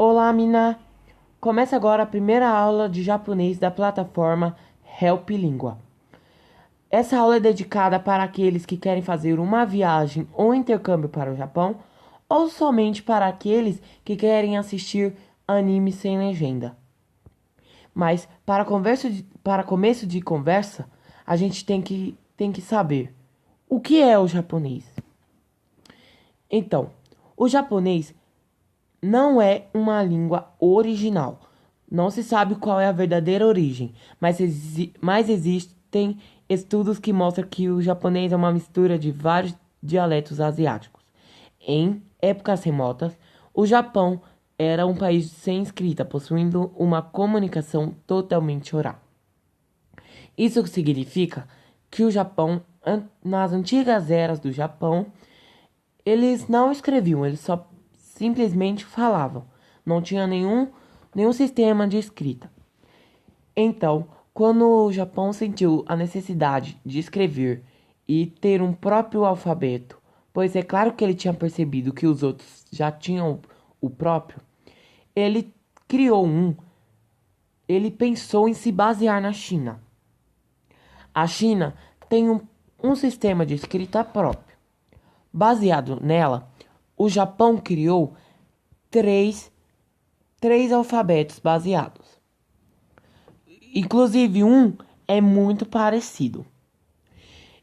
Olá, Mina! Começa agora a primeira aula de japonês da plataforma Help Língua. Essa aula é dedicada para aqueles que querem fazer uma viagem ou intercâmbio para o Japão, ou somente para aqueles que querem assistir anime sem legenda. Mas para começo de conversa, a gente tem que saber o que é o japonês. Então, o japonês não é uma língua original. Não se sabe qual é a verdadeira origem, mas existem estudos que mostram que o japonês é uma mistura de vários dialetos asiáticos. Em épocas remotas, o Japão era um país sem escrita, possuindo uma comunicação totalmente oral. Isso significa que o Japão, nas antigas eras do Japão, eles não escreviam, eles só simplesmente falavam. Não tinha nenhum sistema de escrita. Então, quando o Japão sentiu a necessidade de escrever e ter um próprio alfabeto, pois é claro que ele tinha percebido que os outros já tinham o próprio, ele criou um. Ele pensou em se basear na China. A China tem um sistema de escrita próprio. Baseado nela, o Japão criou três alfabetos baseados. Inclusive, um é muito parecido.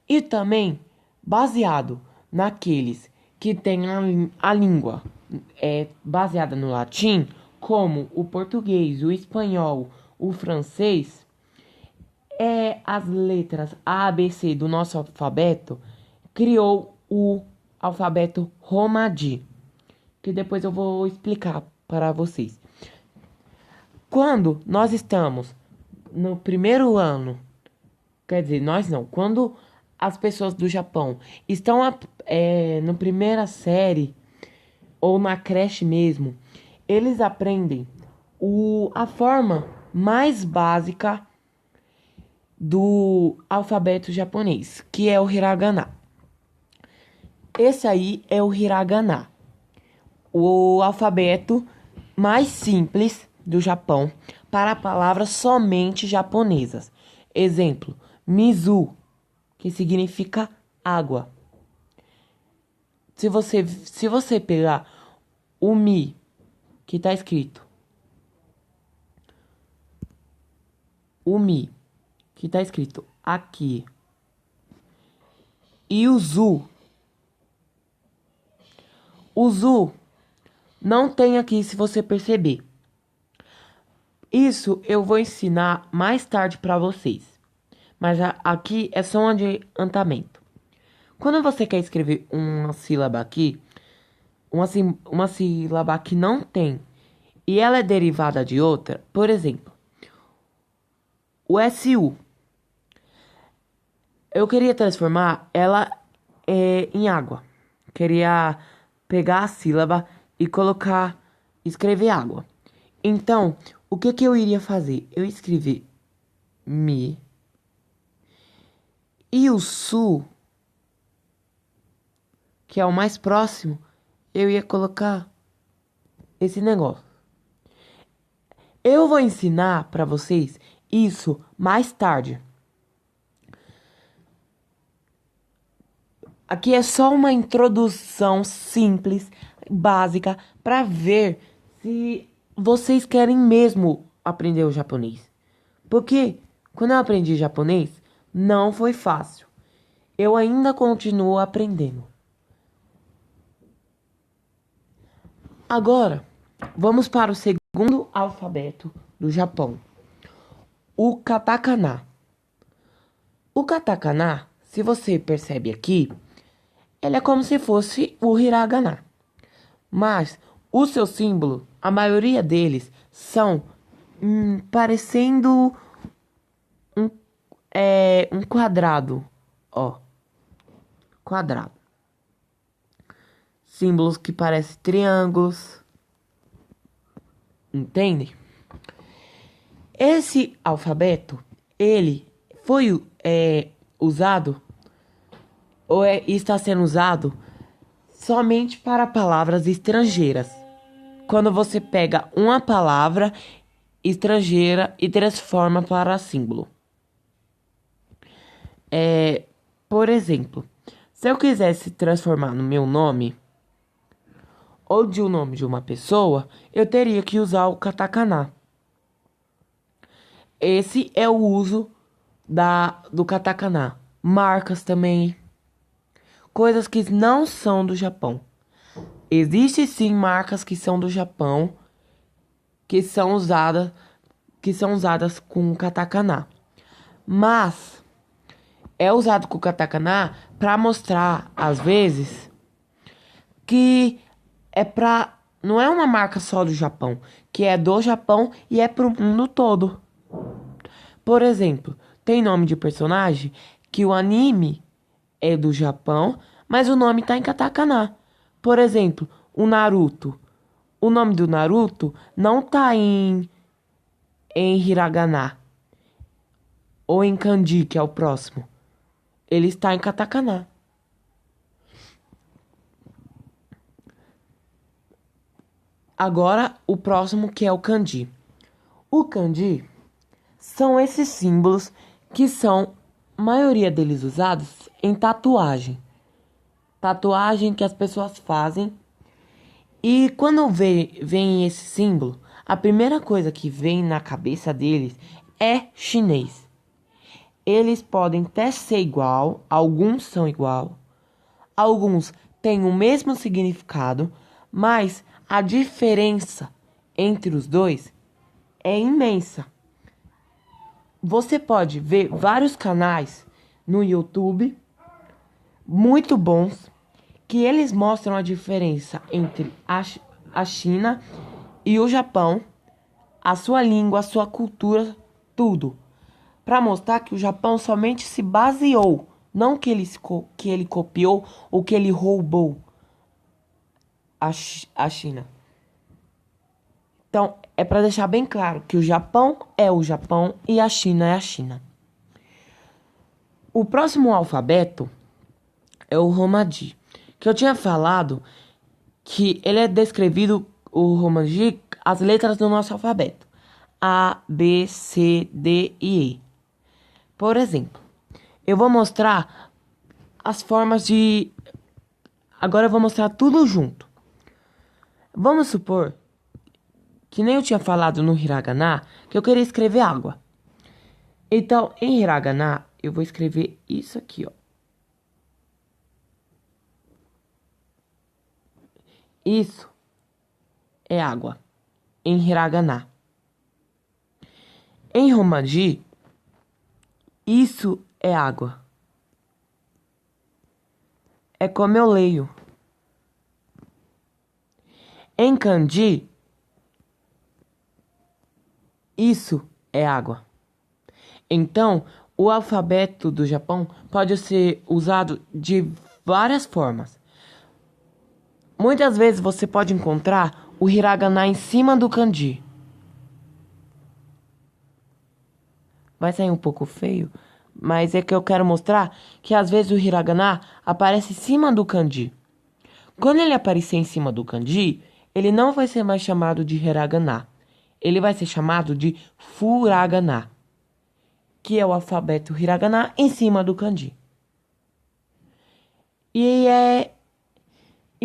E também baseado naqueles que têm a língua baseada no latim, como o português, o espanhol, o francês, as letras A, B, C do nosso alfabeto, criou o alfabeto Romaji, que depois eu vou explicar para vocês. Quando nós estamos no primeiro ano, quer dizer, nós não, quando as pessoas do Japão estão na primeira série ou na creche mesmo, eles aprendem a forma mais básica do alfabeto japonês, que é o hiragana. Esse aí é o hiragana, o alfabeto mais simples do Japão para palavras somente japonesas. Exemplo, mizu, que significa água. Se você pegar o mi, que está escrito, aqui, e o zu não tem aqui, se você perceber. Isso eu vou ensinar mais tarde para vocês. Mas aqui é só um adiantamento. Quando você quer escrever uma sílaba aqui, uma sílaba que não tem, e ela é derivada de outra, por exemplo, o SU. Eu queria transformar ela em água. Queria pegar a sílaba e escrever água. Então, o que eu iria fazer? Eu escrevi mi e o su, que é o mais próximo, eu ia colocar esse negócio. Eu vou ensinar para vocês isso mais tarde. Aqui é só uma introdução simples, básica, para ver se vocês querem mesmo aprender o japonês. Porque quando eu aprendi japonês, não foi fácil. Eu ainda continuo aprendendo. Agora, vamos para o segundo alfabeto do Japão, o katakana. O katakana, se você percebe aqui, ele é como se fosse o hiragana. Mas o seu símbolo, a maioria deles, são parecendo um quadrado. Ó, quadrado. Símbolos que parecem triângulos. Entende? Esse alfabeto, ele foi usado está sendo usado somente para palavras estrangeiras. quando você pega uma palavra estrangeira e transforma para símbolo. Por exemplo, se eu quisesse transformar no meu nome ou de um nome de uma pessoa, eu teria que usar o katakana. Esse é o uso do katakana. Marcas também, coisas que não são do Japão. Existem sim marcas que são do Japão, que são usadas com katakana. Mas é usado com katakana para mostrar, às vezes, que não é uma marca só do Japão, que é do Japão e é pro mundo todo. Por exemplo, tem nome de personagem que o anime é do Japão, mas o nome tá em katakana. Por exemplo, o Naruto. O nome do Naruto não tá em hiragana ou em kanji, que é o próximo. Ele está em katakana. Agora, o próximo, que é o kanji. O kanji são esses símbolos que são, a maioria deles usados em tatuagem. Tatuagem que as pessoas fazem. E quando vem esse símbolo, a primeira coisa que vem na cabeça deles é chinês. Eles podem até ser igual, alguns são igual, alguns têm o mesmo significado, mas a diferença entre os dois é imensa. Você pode ver vários canais no YouTube muito bons que eles mostram a diferença entre a China e o Japão, a sua língua, a sua cultura, tudo, para mostrar que o Japão somente se baseou, não que ele copiou ou que ele roubou a China. Então, é para deixar bem claro que o Japão é o Japão e a China é a China. O próximo alfabeto é o Romaji, que eu tinha falado que ele é descrevido, o Romaji, as letras do nosso alfabeto. A, B, C, D e E. Por exemplo, eu vou mostrar as formas de... Agora eu vou mostrar tudo junto. Vamos supor que nem eu tinha falado no hiragana, que eu queria escrever água. Então, em hiragana, eu vou escrever isso aqui, ó. Isso é água, em hiragana. Em romaji, isso é água. É como eu leio. Em kanji, isso é água. Então, o alfabeto do Japão pode ser usado de várias formas. Muitas vezes você pode encontrar o hiragana em cima do kanji. Vai sair um pouco feio, mas é que eu quero mostrar que às vezes o hiragana aparece em cima do kanji. Quando ele aparecer em cima do kanji, ele não vai ser mais chamado de hiragana. Ele vai ser chamado de furagana, que é o alfabeto hiragana em cima do kanji. E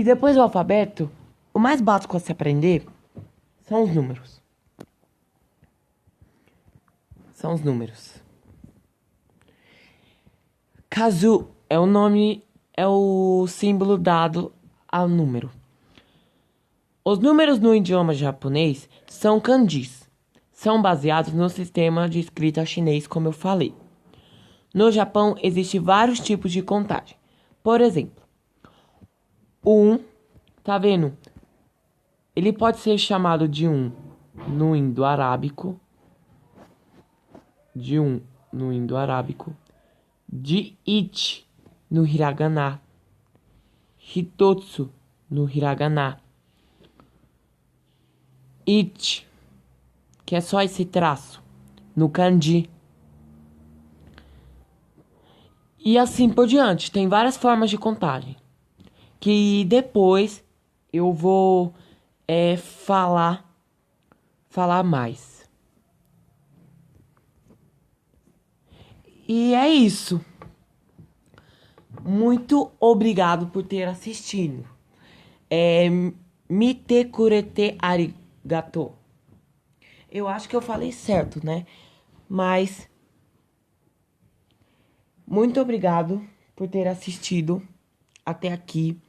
depois do alfabeto, o mais básico a se aprender são os números. São os números. Kazu é o nome, é o símbolo dado ao número. Os números no idioma japonês são kanjis. São baseados no sistema de escrita chinês, como eu falei. No Japão, existem vários tipos de contagem. Por exemplo, o 1, tá vendo? Ele pode ser chamado de 1 no indo-arábico, de ichi no hiragana, hitotsu no hiragana, ichi, que é só esse traço, no kanji. E assim por diante, tem várias formas de contagem, que depois eu vou falar mais. E é isso. Muito obrigado por ter assistido. Mite kurete arigato. Eu acho que eu falei certo, né? Mas muito obrigado por ter assistido até aqui.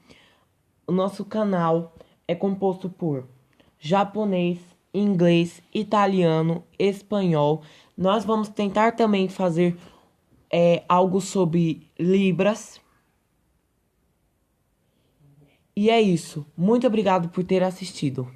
O nosso canal é composto por japonês, inglês, italiano, espanhol. Nós vamos tentar também fazer algo sobre Libras. E é isso. Muito obrigado por ter assistido.